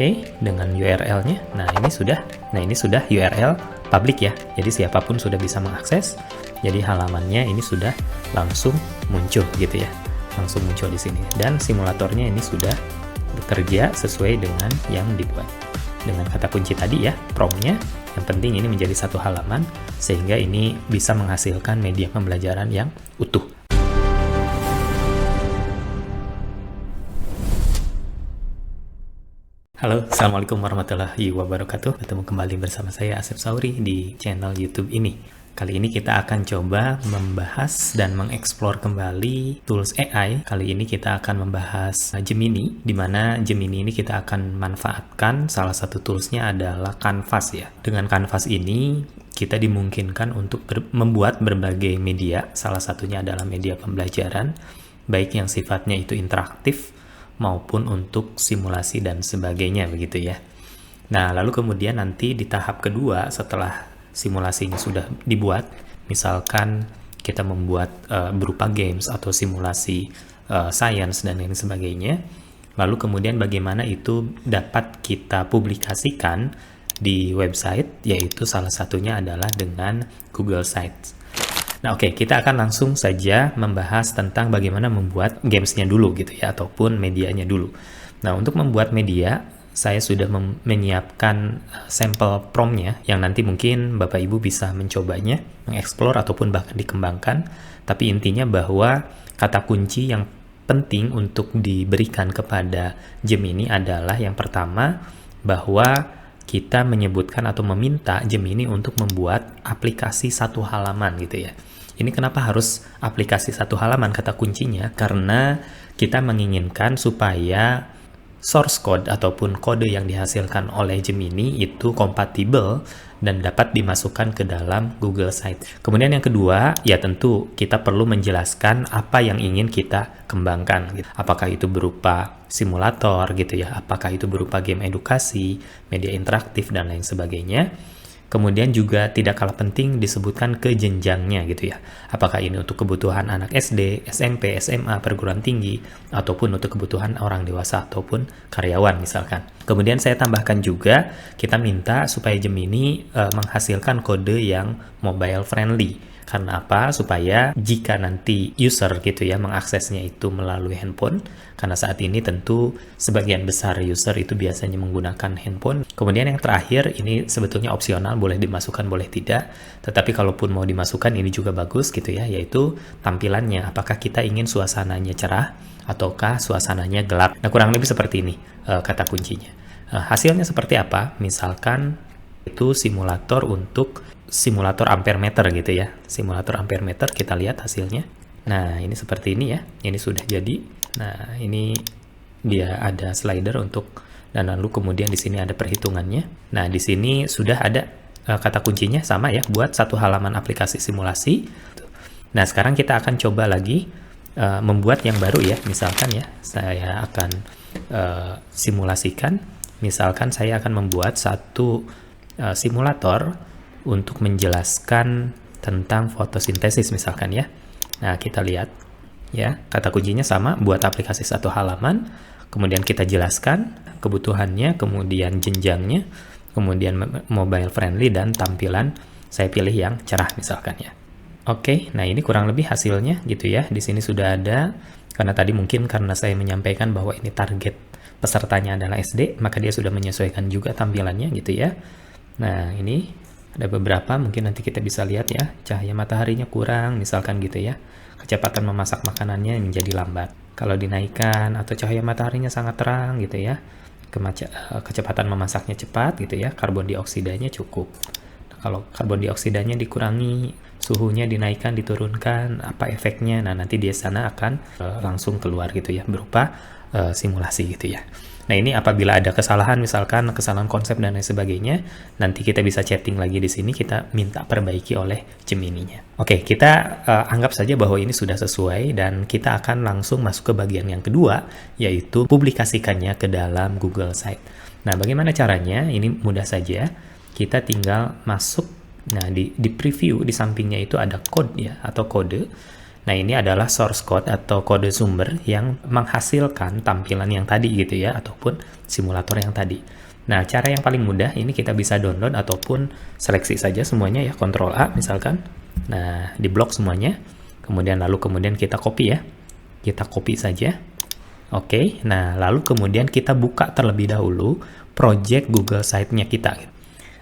Oke, dengan URL-nya. Nah, ini sudah URL public ya. Jadi siapapun sudah bisa mengakses. Jadi halamannya ini sudah langsung muncul gitu ya. Langsung muncul di sini. Dan simulatornya ini sudah bekerja sesuai dengan yang dibuat. Dengan kata kunci tadi ya, prompt-nya. Yang penting ini menjadi satu halaman sehingga ini bisa menghasilkan media pembelajaran yang utuh. Halo, Assalamualaikum warahmatullahi wabarakatuh. Ketemu kembali bersama saya Asep Sauri di channel YouTube ini. Kali ini kita akan coba membahas dan mengeksplor kembali tools AI. Kali ini kita akan membahas Gemini, di mana Gemini ini kita akan manfaatkan salah satu toolsnya adalah Canvas ya. Dengan Canvas ini kita dimungkinkan untuk membuat berbagai media, salah satunya adalah media pembelajaran, baik yang sifatnya itu interaktif, maupun untuk simulasi dan sebagainya begitu ya. Nah, lalu kemudian nanti di tahap kedua setelah simulasinya sudah dibuat, misalkan kita membuat berupa games atau simulasi science dan lain sebagainya, lalu kemudian bagaimana itu dapat kita publikasikan di website, yaitu salah satunya adalah dengan Google Sites. Nah, oke, kita akan langsung saja membahas tentang bagaimana membuat gamesnya dulu gitu ya, ataupun medianya dulu. Nah, untuk membuat media, saya sudah menyiapkan sampel prompt-nya yang nanti mungkin Bapak Ibu bisa mencobanya, mengeksplor ataupun bahkan dikembangkan. Tapi intinya bahwa kata kunci yang penting untuk diberikan kepada Gemini adalah yang pertama, bahwa kita menyebutkan atau meminta Gemini untuk membuat aplikasi satu halaman gitu ya. Ini kenapa harus aplikasi satu halaman kata kuncinya? Karena kita menginginkan supaya source code ataupun kode yang dihasilkan oleh Gemini itu kompatibel dan dapat dimasukkan ke dalam Google Sites. Kemudian yang kedua, ya tentu kita perlu menjelaskan apa yang ingin kita kembangkan. Gitu. Apakah itu berupa simulator gitu ya, apakah itu berupa game edukasi, media interaktif, dan lain sebagainya. Kemudian juga tidak kalah penting disebutkan ke jenjangnya gitu ya. Apakah ini untuk kebutuhan anak SD, SMP, SMA, perguruan tinggi, ataupun untuk kebutuhan orang dewasa ataupun karyawan misalkan. Kemudian saya tambahkan juga, kita minta supaya Gemini menghasilkan kode yang mobile friendly. Karena apa? Supaya jika nanti user gitu ya mengaksesnya itu melalui handphone, karena saat ini tentu sebagian besar user itu biasanya menggunakan handphone. Kemudian yang terakhir, ini sebetulnya opsional, boleh dimasukkan boleh tidak, tetapi kalaupun mau dimasukkan ini juga bagus gitu ya, yaitu tampilannya, apakah kita ingin suasananya cerah ataukah suasananya gelap. Nah, kurang lebih seperti ini kata kuncinya. Hasilnya seperti apa? Misalkan itu simulator untuk simulator ampere meter gitu ya. Simulator ampere meter, kita lihat hasilnya. Nah, ini seperti ini ya. Ini sudah jadi. Nah, ini dia ada slider untuk, dan lalu kemudian di sini ada perhitungannya. Nah, di sini sudah ada kata kuncinya sama ya, buat satu halaman aplikasi simulasi. Nah, sekarang kita akan coba lagi membuat yang baru ya. Misalkan ya, saya akan simulasikan. Misalkan saya akan membuat satu simulator untuk menjelaskan tentang fotosintesis misalkan ya. Nah, kita lihat ya, kata kuncinya sama, buat aplikasi satu halaman, kemudian kita jelaskan kebutuhannya, kemudian jenjangnya, kemudian mobile friendly, dan tampilan saya pilih yang cerah misalkan ya. Oke, nah ini kurang lebih hasilnya gitu ya. Di sini sudah ada, karena tadi mungkin karena saya menyampaikan bahwa ini target pesertanya adalah SD, maka dia sudah menyesuaikan juga tampilannya gitu ya. Nah, ini ada beberapa, mungkin nanti kita bisa lihat ya, cahaya mataharinya kurang misalkan gitu ya, kecepatan memasak makanannya menjadi lambat. Kalau dinaikkan atau cahaya mataharinya sangat terang gitu ya, kecepatan memasaknya cepat gitu ya, karbon dioksidanya cukup. Nah, kalau karbon dioksidanya dikurangi, suhunya dinaikkan, diturunkan, apa efeknya? Nah, nanti di sana akan langsung keluar gitu ya, berupa simulasi gitu ya. Nah, ini apabila ada kesalahan, misalkan kesalahan konsep dan lain sebagainya, nanti kita bisa chatting lagi di sini, kita minta perbaiki oleh Gemini-nya. Oke, kita anggap saja bahwa ini sudah sesuai dan kita akan langsung masuk ke bagian yang kedua, yaitu publikasikannya ke dalam Google Site. Nah, bagaimana caranya? Ini mudah saja. Kita tinggal masuk, nah di preview di sampingnya itu ada code ya, atau kode. Nah, ini adalah source code atau kode sumber yang menghasilkan tampilan yang tadi gitu ya, ataupun simulator yang tadi. Nah, cara yang paling mudah ini kita bisa download ataupun seleksi saja semuanya ya, Ctrl A misalkan. Nah, di blok semuanya. Kemudian kita copy ya. Kita copy saja. Oke, nah lalu kemudian kita buka terlebih dahulu project Google Site-nya kita.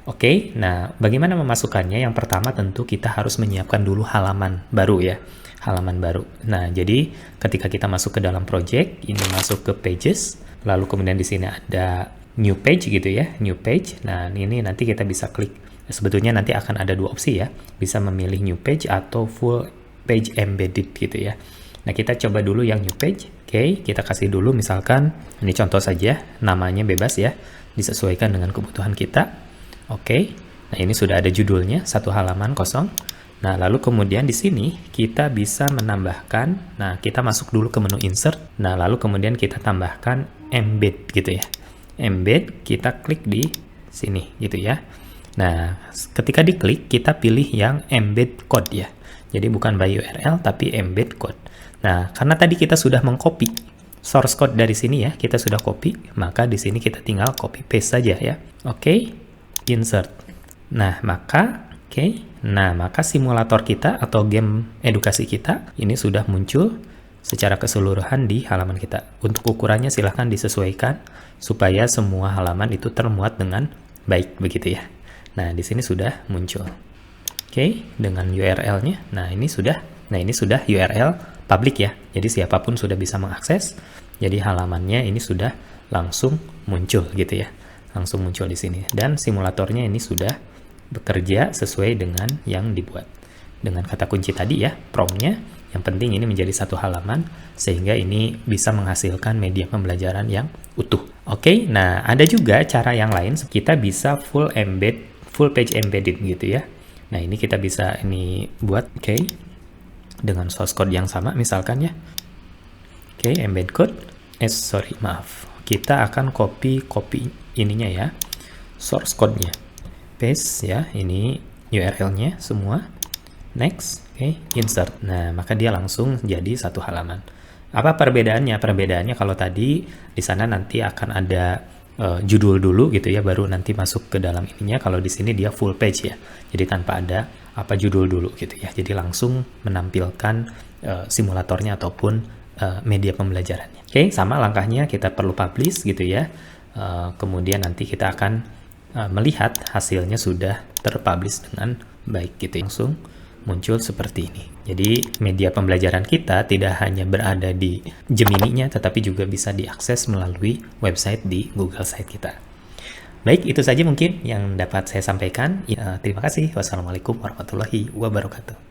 Oke, nah bagaimana memasukkannya? Yang pertama tentu kita harus menyiapkan dulu halaman baru ya. Halaman baru. Nah, jadi ketika kita masuk ke dalam project, ini masuk ke pages, lalu kemudian di sini ada new page gitu ya, new page. Nah, ini nanti kita bisa klik. Sebetulnya nanti akan ada dua opsi ya, bisa memilih new page atau full page embedded gitu ya. Nah, kita coba dulu yang new page. Oke, kita kasih dulu misalkan, ini contoh saja, namanya bebas ya, disesuaikan dengan kebutuhan kita. Oke, nah ini sudah ada judulnya, satu halaman kosong. Nah, lalu kemudian di sini kita bisa menambahkan, nah kita masuk dulu ke menu insert, nah lalu kemudian kita tambahkan embed gitu ya. Embed, kita klik di sini gitu ya. Nah, ketika diklik, kita pilih yang embed code ya. Jadi bukan by URL, tapi embed code. Nah, karena tadi kita sudah mengcopy source code dari sini ya, kita sudah copy, maka di sini kita tinggal copy paste saja ya. Oke, insert. Nah, maka simulator kita atau game edukasi kita ini sudah muncul secara keseluruhan di halaman kita. Untuk ukurannya silahkan disesuaikan supaya semua halaman itu termuat dengan baik begitu ya. Nah, di sini sudah muncul. Oke, dengan URL-nya. Nah, ini sudah URL public ya. Jadi siapapun sudah bisa mengakses. Jadi halamannya ini sudah langsung muncul gitu ya. Langsung muncul di sini. Dan simulatornya ini sudah bekerja sesuai dengan yang dibuat. Dengan kata kunci tadi ya, prompt-nya. Yang penting ini menjadi satu halaman sehingga ini bisa menghasilkan media pembelajaran yang utuh. Oke, nah ada juga cara yang lain. Kita bisa full page embedded gitu ya. Nah, ini kita bisa buat dengan source code yang sama misalkan ya. Oke, embed code. Kita akan copy ininya ya. Source code-nya. Paste ya, ini URL-nya semua. Next, insert. Nah, maka dia langsung jadi satu halaman. Apa perbedaannya? Perbedaannya kalau tadi di sana nanti akan ada judul dulu gitu ya, baru nanti masuk ke dalam ininya. Kalau di sini dia full page ya. Jadi tanpa ada judul dulu gitu ya. Jadi langsung menampilkan simulatornya ataupun media pembelajarannya. Oke, sama langkahnya kita perlu publish gitu ya. Kemudian nanti kita akan melihat hasilnya sudah terpublish dengan baik gitu. Langsung muncul seperti ini. Jadi media pembelajaran kita tidak hanya berada di Gemini-nya, tetapi juga bisa diakses melalui website di Google Site kita. Baik, itu saja mungkin yang dapat saya sampaikan. Terima kasih. Wassalamualaikum warahmatullahi wabarakatuh.